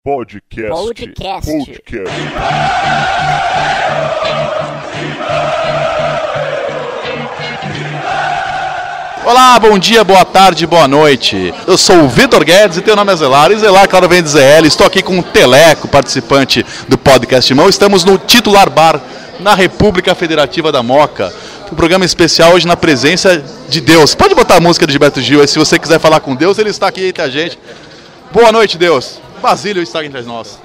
Podcast. Olá, bom dia, boa tarde, boa noite. Eu sou o Vitor Guedes e teu nome é Zelar. E Zelar, claro, vem de ZL. Estou aqui com o Teleco, participante do Podcast Irmão. Estamos no Titular Bar, na República Federativa da Moca. Um programa especial hoje na presença de Deus. Pode botar a música do Gilberto Gil aí, se você quiser falar com Deus, ele está aqui entre a gente. Boa noite, Deus. Basílio está entre nós.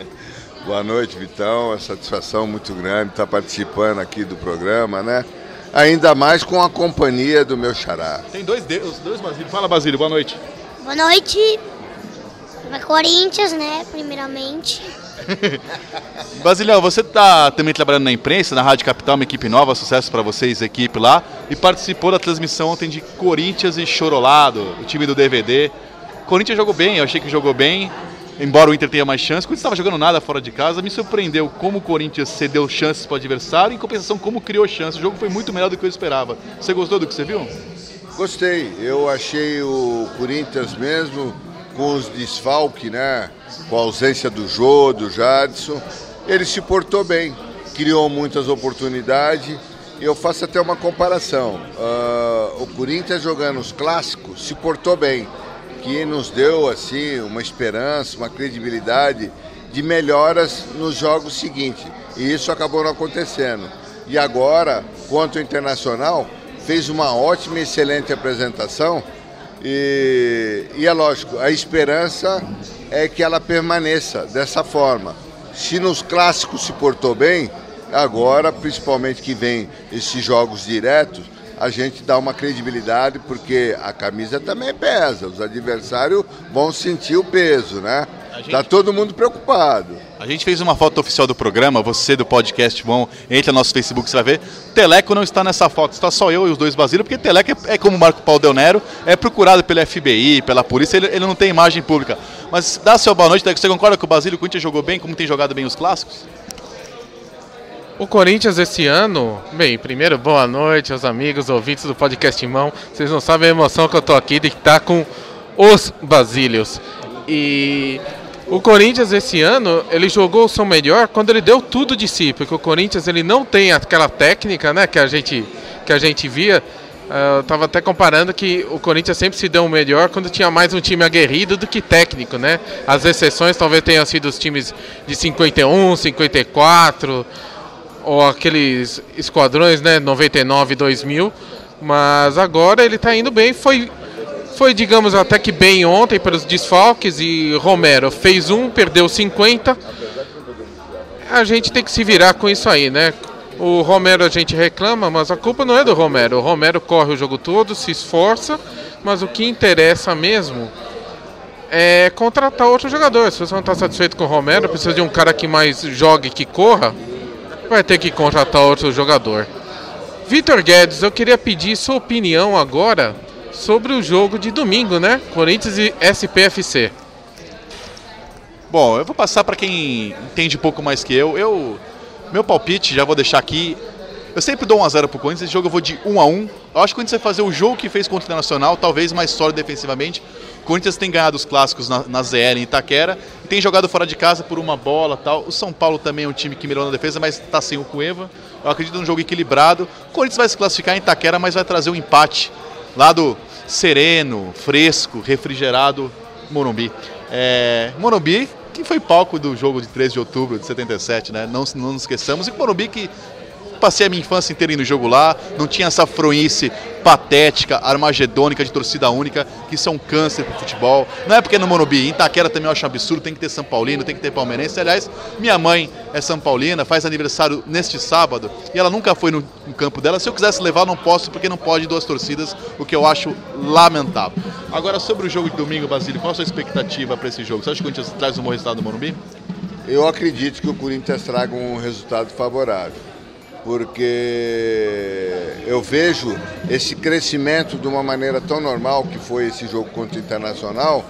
Boa noite, Vitão. É satisfação muito grande estar participando aqui do programa, né? Ainda mais com a companhia do meu xará. Tem dois Basílio. Fala, Basílio, boa noite. Boa noite. Vai Corinthians, né, primeiramente. Basílio, você está também trabalhando na imprensa, na Rádio Capital, uma equipe nova, sucesso para vocês, equipe lá, e participou da transmissão ontem de Corinthians e Chorolado, o time do DVD. Corinthians jogou bem, eu achei que jogou bem, embora o Inter tenha mais chances. Quando estava jogando nada fora de casa, me surpreendeu como o Corinthians cedeu chances para o adversário, em compensação como criou chances. O jogo foi muito melhor do que eu esperava. Você gostou do que você viu? Gostei, eu achei o Corinthians mesmo com os desfalques, né? Com a ausência do Jô, do Jadson, ele se portou bem, criou muitas oportunidades. E eu faço até uma comparação. O Corinthians jogando os clássicos se portou bem, que nos deu assim uma esperança, uma credibilidade de melhoras nos jogos seguintes. E isso acabou não acontecendo. E agora, quanto ao Internacional, fez uma ótima e excelente apresentação. E é lógico, a esperança é que ela permaneça dessa forma. Se nos clássicos se portou bem, agora, principalmente que vem esses jogos diretos, a gente dá uma credibilidade, porque a camisa também pesa, os adversários vão sentir o peso, né? Tá todo mundo preocupado. A gente fez uma foto oficial do programa, você do Podcast Bom, entra no nosso Facebook, você vai ver. Teleco não está nessa foto, está só eu e os dois Basílio, porque Teleco é como o Marco Paulo Del Nero, é procurado pela FBI, pela polícia, ele não tem imagem pública. Mas dá seu boa noite, Teleco, você concorda que o Basílio, o Corinthians jogou bem, como tem jogado bem os clássicos? O Corinthians esse ano, bem, primeiro boa noite aos amigos, ouvintes do Podcast Irmão. Vocês não sabem a emoção que eu tô aqui de estar com os Basílios. E o Corinthians esse ano, ele jogou o seu melhor quando ele deu tudo de si, porque o Corinthians ele não tem aquela técnica, né, que a gente via. Eu tava até comparando que o Corinthians sempre se deu o melhor quando tinha mais um time aguerrido do que técnico, né? As exceções talvez tenham sido os times de 51, 54... ou aqueles esquadrões, né, 99 e 2000, mas agora ele está indo bem, foi, digamos, até que bem ontem pelos desfalques, e Romero fez perdeu 50, a gente tem que se virar com isso aí, né? O Romero a gente reclama, mas a culpa não é do Romero, o Romero corre o jogo todo, se esforça, mas o que interessa mesmo é contratar outro jogador. Se você não está satisfeito com o Romero, precisa de um cara que mais jogue, que corra, vai ter que contratar outro jogador. Vitor Guedes, eu queria pedir sua opinião agora sobre o jogo de domingo, né? Corinthians e SPFC. Bom, eu vou passar para quem entende um pouco mais que eu. Meu palpite, já vou deixar aqui. Eu sempre dou 1-0 pro Corinthians, esse jogo eu vou de 1-1. Eu acho que o Corinthians vai fazer o jogo que fez contra o Internacional, talvez mais sólido defensivamente. O Corinthians tem ganhado os clássicos na ZL em Itaquera e tem jogado fora de casa por uma bola e tal. O São Paulo também é um time que melhorou na defesa, mas está sem o Cueva. Eu acredito num jogo equilibrado. O Corinthians vai se classificar em Itaquera, mas vai trazer um empate lá do sereno, fresco, refrigerado Morumbi. Morumbi, que foi palco do jogo de 13 de outubro de 77, né? Não nos esqueçamos. E o Morumbi que passei a minha infância inteira indo no jogo lá, não tinha essa fronhice patética, armagedônica de torcida única, que isso é um câncer pro futebol. Não é porque é no Morumbi, em Itaquera também eu acho um absurdo, tem que ter São Paulino, tem que ter palmeirense. Aliás, minha mãe é São Paulina, faz aniversário neste sábado, e ela nunca foi no campo dela. Se eu quisesse levar, não posso, porque não pode duas torcidas, o que eu acho lamentável. Agora, sobre o jogo de domingo, Basílio, qual a sua expectativa para esse jogo? Você acha que o Corinthians traz um bom resultado no Morumbi? Eu acredito que o Corinthians traga um resultado favorável, porque eu vejo esse crescimento de uma maneira tão normal que foi esse jogo contra o Internacional,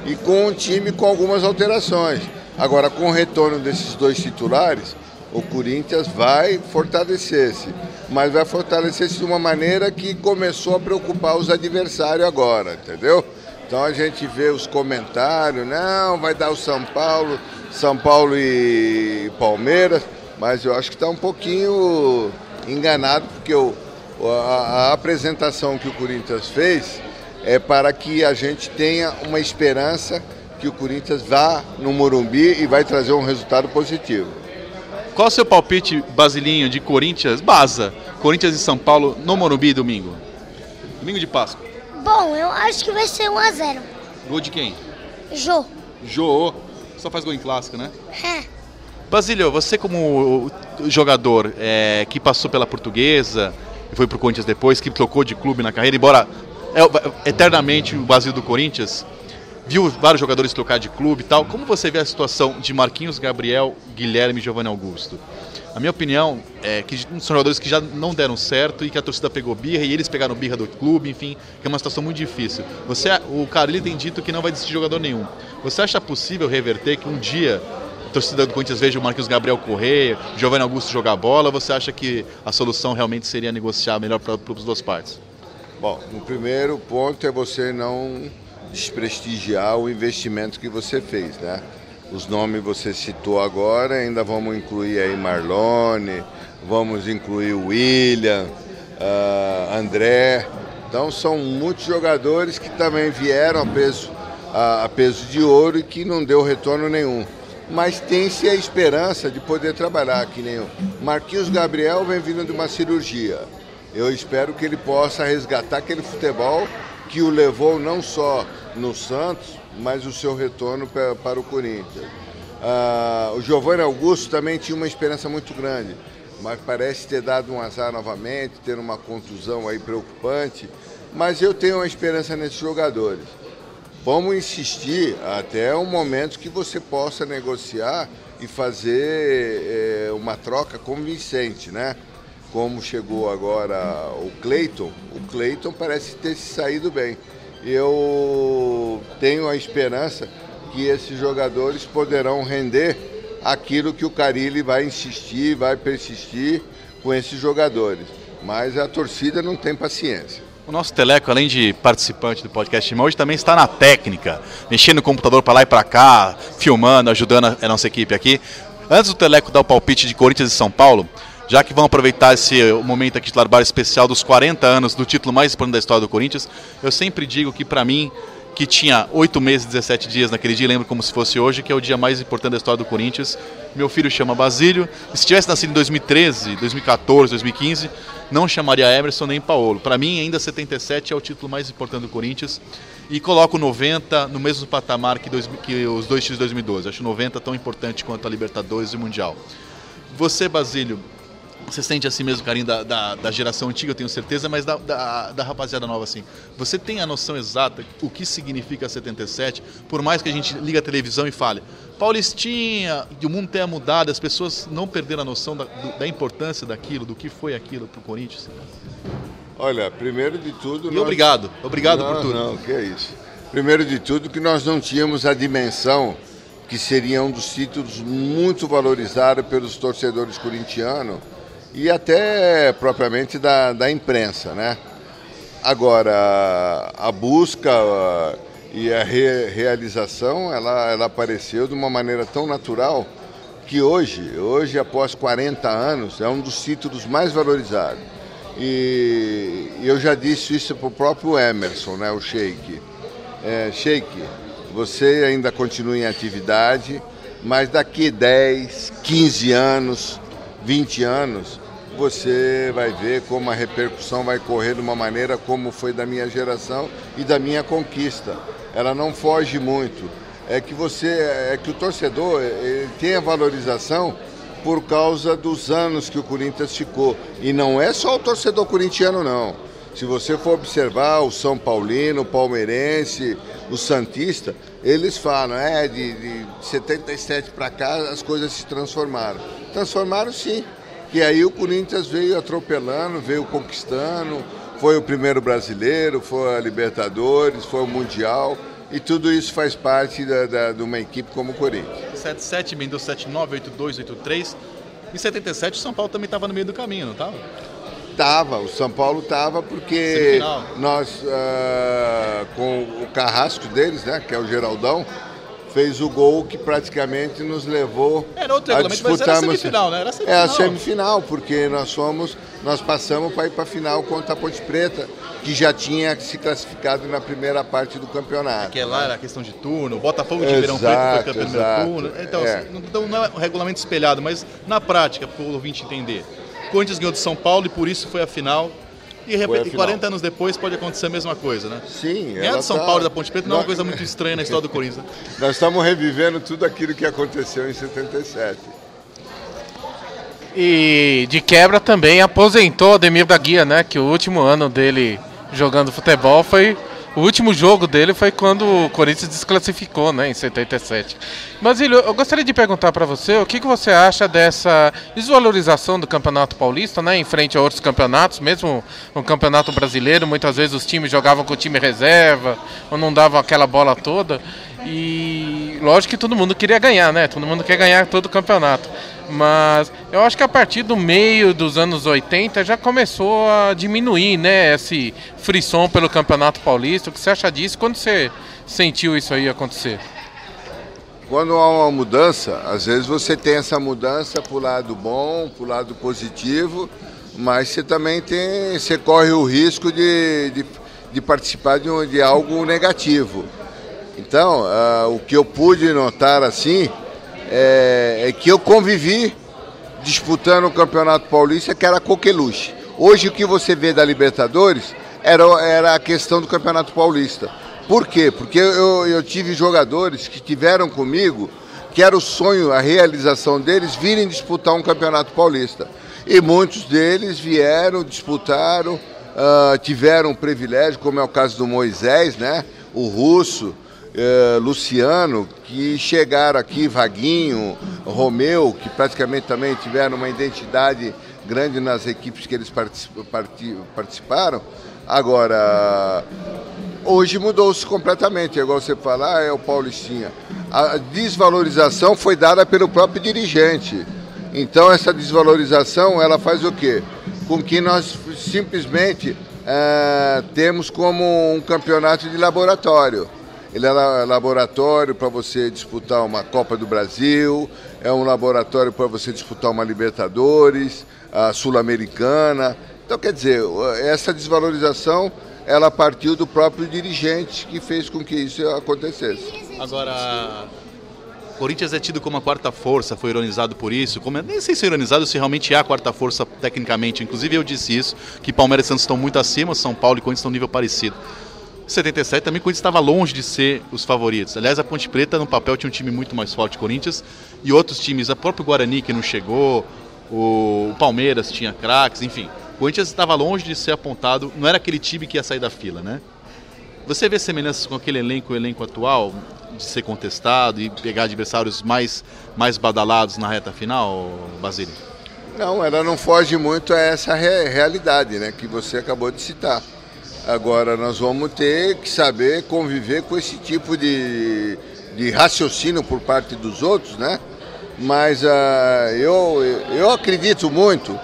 e com um time com algumas alterações. Agora, com o retorno desses dois titulares, o Corinthians vai fortalecer-se, mas vai fortalecer-se de uma maneira que começou a preocupar os adversários agora, entendeu? Então a gente vê os comentários, não, vai dar o São Paulo e Palmeiras, mas eu acho que está um pouquinho enganado, porque a apresentação que o Corinthians fez é para que a gente tenha uma esperança que o Corinthians vá no Morumbi e vai trazer um resultado positivo. Qual o seu palpite, Basilinho, de Corinthians e São Paulo no Morumbi domingo? Domingo de Páscoa. Bom, eu acho que vai ser 1-0. Gol de quem? Jô. Jô. Só faz gol em clássico, né? É. Basílio, você como jogador que passou pela Portuguesa e foi pro Corinthians depois, que trocou de clube na carreira, embora eternamente o Basílio do Corinthians, viu vários jogadores trocar de clube e tal, como você vê a situação de Marquinhos, Gabriel, Guilherme e Giovanni Augusto? A minha opinião é que são jogadores que já não deram certo e que a torcida pegou birra e eles pegaram birra do clube, enfim, que é uma situação muito difícil. O Carille tem dito que não vai desistir de jogador nenhum. Você acha possível reverter que um dia a torcida do Corinthians veja o Marquinhos Gabriel correr, o Giovanni Augusto jogar bola? Ou você acha que a solução realmente seria negociar melhor para as duas partes? Bom, o primeiro ponto é você não desprestigiar o investimento que você fez, né? Os nomes você citou agora, ainda vamos incluir aí Marlone, vamos incluir o William, André. Então são muitos jogadores que também vieram a peso de ouro e que não deu retorno nenhum. Mas tem-se a esperança de poder trabalhar, que nem o Marquinhos Gabriel vem vindo de uma cirurgia. Eu espero que ele possa resgatar aquele futebol que o levou não só no Santos, mas o seu retorno para o Corinthians. O Giovanni Augusto também tinha uma esperança muito grande, mas parece ter dado um azar novamente, ter uma contusão aí preocupante, mas eu tenho uma esperança nesses jogadores. Vamos insistir até o momento que você possa negociar e fazer uma troca convincente, né? Como chegou agora o Cleiton parece ter se saído bem. Eu tenho a esperança que esses jogadores poderão render aquilo que o Carille vai insistir, vai persistir com esses jogadores. Mas a torcida não tem paciência. O nosso Teleco, além de participante do podcast hoje, também está na técnica, mexendo no computador para lá e para cá, filmando, ajudando a nossa equipe aqui. Antes do Teleco dar o palpite de Corinthians e São Paulo, já que vamos aproveitar esse momento aqui de Larbar especial dos 40 anos do título mais importante da história do Corinthians, eu sempre digo que para mim, que tinha 8 meses e 17 dias naquele dia, lembro como se fosse hoje, que é o dia mais importante da história do Corinthians. Meu filho chama Basílio, e se tivesse nascido em 2013, 2014, 2015, não chamaria Emerson nem Paulo. Para mim, ainda 77 é o título mais importante do Corinthians, e coloco 90 no mesmo patamar que os dois títulos de 2012. Acho 90 tão importante quanto a Libertadores e o Mundial. Você, Basílio, você sente assim mesmo carinho da geração antiga, eu tenho certeza, mas da rapaziada nova assim. Você tem a noção exata o que significa 77, por mais que a gente liga a televisão e fale Paulistinha, e o mundo tenha mudado, as pessoas não perderam a noção da importância daquilo, do que foi aquilo para o Corinthians? Olha, primeiro de tudo... Obrigado por tudo. Não, que é isso. Primeiro de tudo que nós não tínhamos a dimensão que seria um dos títulos muito valorizados pelos torcedores corintianos, e até propriamente da imprensa, né? Agora, a busca e a realização, ela apareceu de uma maneira tão natural que hoje, após 40 anos, é um dos títulos mais valorizados. E eu já disse isso para o próprio Emerson, né, o Sheik. Sheik, você ainda continua em atividade, mas daqui 10, 15 anos, 20 anos, você vai ver como a repercussão vai correr de uma maneira como foi da minha geração e da minha conquista. Ela não foge muito. É que o torcedor ele tem a valorização por causa dos anos que o Corinthians ficou. E não é só o torcedor corintiano, não. Se você for observar o São Paulino, o palmeirense, o santista, eles falam, de 77 para cá as coisas se transformaram. Transformaram sim. Que aí o Corinthians veio atropelando, veio conquistando, foi o primeiro brasileiro, foi a Libertadores, foi o Mundial, e tudo isso faz parte de uma equipe como o Corinthians. 77, emendou 79, 82, 83, em 77 o São Paulo também estava no meio do caminho, não estava? Tava, o São Paulo tava porque Semifinal. nós, com o carrasco deles, né, que é o Geraldão, fez o gol que praticamente nos levou Era outro a regulamento, mas era disputarmos. semifinal, né? Era É semifinal. a semifinal, porque nós passamos para ir para a final contra a Ponte Preta, que já tinha se classificado na primeira parte do campeonato. Que lá era a questão de turno, o Botafogo de Ribeirão Preto foi campeão no primeiro turno. Então, assim, não é um regulamento espelhado, mas na prática, para o ouvinte entender. O Corinthians ganhou de São Paulo e por isso foi a final. E 40 anos depois pode acontecer a mesma coisa, né? Sim. Ganhar de São Paulo e da Ponte Preta não é uma coisa muito estranha na história do Corinthians. Né? Nós estamos revivendo tudo aquilo que aconteceu em 77. E de quebra também aposentou Ademir da Guia, né? Que o último ano dele jogando futebol foi... O último jogo dele foi quando o Corinthians desclassificou, né, em 77. Basílio, eu gostaria de perguntar para você o que você acha dessa desvalorização do Campeonato Paulista, né, em frente a outros campeonatos, mesmo no Campeonato Brasileiro, muitas vezes os times jogavam com o time reserva, ou não davam aquela bola toda, e lógico que todo mundo queria ganhar, né, todo mundo quer ganhar todo o campeonato. Mas eu acho que a partir do meio dos anos 80 já começou a diminuir, né, esse frisson pelo Campeonato Paulista. O que você acha disso? Quando você sentiu isso aí acontecer? Quando há uma mudança, às vezes você tem essa mudança para o lado bom, para o lado positivo, mas você também você corre o risco de participar de algo negativo. Então, o que eu pude notar assim é que eu convivi disputando o Campeonato Paulista, que era coqueluche. Hoje o que você vê da Libertadores era a questão do Campeonato Paulista. Por quê? Porque eu tive jogadores que tiveram comigo, que era o sonho, a realização deles, virem disputar um Campeonato Paulista. E muitos deles vieram, disputaram, tiveram um privilégio, como é o caso do Moisés, né? O Russo, Luciano, que chegaram aqui, Vaguinho, Romeu, que praticamente também tiveram uma identidade grande nas equipes que eles participaram. Agora, hoje mudou-se completamente, é igual você falar, é o Paulistinha. A desvalorização foi dada pelo próprio dirigente. Então essa desvalorização, ela faz o quê? Com que nós simplesmente temos como um campeonato de laboratório. Ele é laboratório para você disputar uma Copa do Brasil, é um laboratório para você disputar uma Libertadores, a Sul-Americana. Então, quer dizer, essa desvalorização, ela partiu do próprio dirigente que fez com que isso acontecesse. Agora, o Corinthians é tido como a quarta força, foi ironizado por isso. Nem sei se é ironizado, se realmente é a quarta força tecnicamente. Inclusive eu disse isso, que Palmeiras e Santos estão muito acima, São Paulo e Corinthians estão em nível parecido. Em 77 também o Corinthians estava longe de ser os favoritos. Aliás, a Ponte Preta no papel tinha um time muito mais forte que o Corinthians e outros times, a próprio Guarani que não chegou, o Palmeiras tinha craques, enfim. O Corinthians estava longe de ser apontado, não era aquele time que ia sair da fila, né? Você vê semelhanças com aquele elenco, o elenco atual, de ser contestado e pegar adversários mais badalados na reta final, Basílio? Não, ela não foge muito a essa realidade, né, que você acabou de citar. Agora, nós vamos ter que saber conviver com esse tipo de raciocínio por parte dos outros, né? Mas eu acredito muito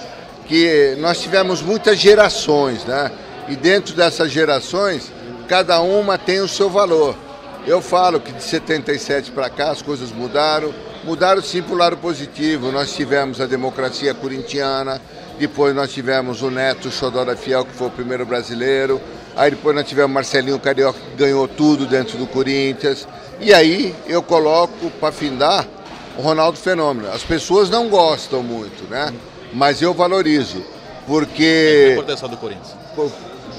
que nós tivemos muitas gerações, né? E dentro dessas gerações, cada uma tem o seu valor. Eu falo que de 77 para cá as coisas mudaram sim para o lado positivo. Nós tivemos a democracia corintiana, depois nós tivemos o Neto Xodó da Fiel, que foi o primeiro brasileiro, aí depois nós tivemos Marcelinho Carioca, que ganhou tudo dentro do Corinthians, e aí eu coloco para findar o Ronaldo Fenômeno. As pessoas não gostam muito, né? Mas eu valorizo, porque a importância do Corinthians.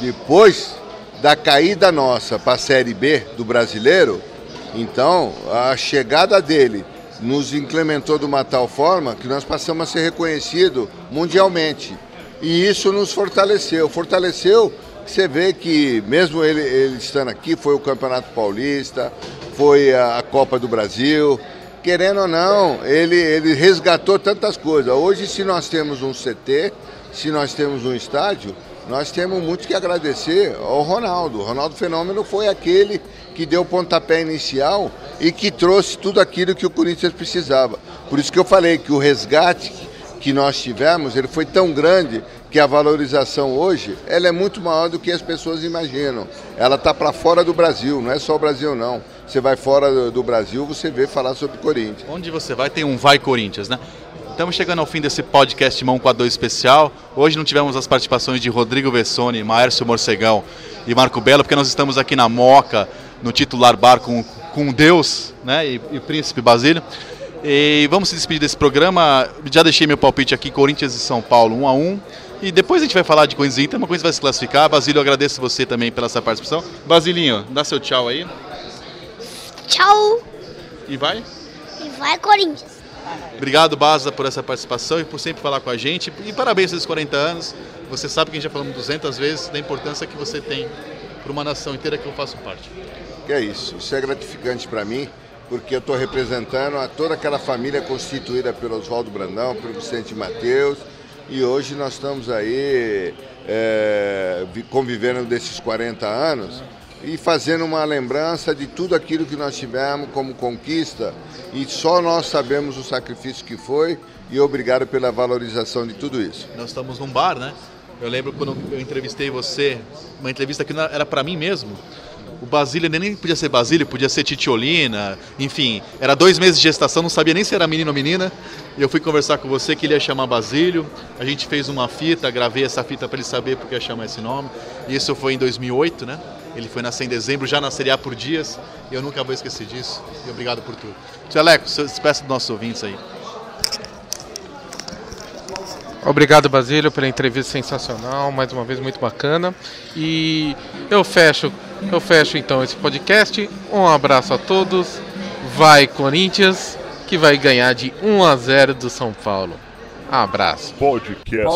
Depois da caída nossa para a Série B do Brasileiro, então a chegada dele nos implementou de uma tal forma que nós passamos a ser reconhecidos mundialmente. E isso nos fortaleceu. Fortaleceu que você vê que, mesmo ele estando aqui, foi o Campeonato Paulista, foi a Copa do Brasil. Querendo ou não, ele resgatou tantas coisas. Hoje, se nós temos um CT, se nós temos um estádio, nós temos muito que agradecer ao Ronaldo. O Ronaldo Fenômeno foi aquele que deu o pontapé inicial e que trouxe tudo aquilo que o Corinthians precisava. Por isso que eu falei que o resgate que nós tivemos, ele foi tão grande que a valorização hoje, ela é muito maior do que as pessoas imaginam. Ela está para fora do Brasil, não é só o Brasil não. Você vai fora do Brasil, você vê falar sobre Corinthians. Onde você vai, tem um Vai Corinthians, né? Estamos chegando ao fim desse podcast Mão com a 2 especial. Hoje não tivemos as participações de Rodrigo Vessone, Maércio Morcegão e Marco Belo, porque nós estamos aqui na Moca, no titular bar com Deus, né, e Príncipe Basílio. E vamos se despedir desse programa. Já deixei meu palpite aqui, Corinthians e São Paulo 1-1. E depois a gente vai falar de Corinthians e Inter, mas o Corinthians vai se classificar. Basílio, eu agradeço você também pela sua participação. Basilinho, dá seu tchau aí. Tchau. E vai? E vai, Corinthians. Obrigado, Baza, por essa participação e por sempre falar com a gente. E parabéns pelos 40 anos. Você sabe que a gente já falamos 200 vezes da importância que você tem para uma nação inteira que eu faço parte. Que é isso é gratificante para mim, porque eu estou representando a toda aquela família constituída pelo Oswaldo Brandão, pelo Vicente Mateus, e hoje nós estamos aí convivendo desses 40 anos e fazendo uma lembrança de tudo aquilo que nós tivemos como conquista, e só nós sabemos o sacrifício que foi, e obrigado pela valorização de tudo isso. Nós estamos num bar, né? Eu lembro quando eu entrevistei você, uma entrevista que não era para mim mesmo. O Basílio nem podia ser Basílio, podia ser Titiolina, enfim, era 2 meses de gestação, não sabia nem se era menino ou menina. E eu fui conversar com você que ele ia chamar Basílio. A gente fez uma fita, gravei essa fita para ele saber porque ia chamar esse nome. E isso foi em 2008, né? Ele foi nascer em dezembro, já nasceria por dias. E eu nunca vou esquecer disso. E obrigado por tudo. Tio Aleco, se despeça dos nossos ouvintes aí. Obrigado, Basílio, pela entrevista sensacional, mais uma vez muito bacana. E eu fecho então esse podcast. Um abraço a todos. Vai Corinthians, que vai ganhar de 1-0 do São Paulo. Abraço. Podcast.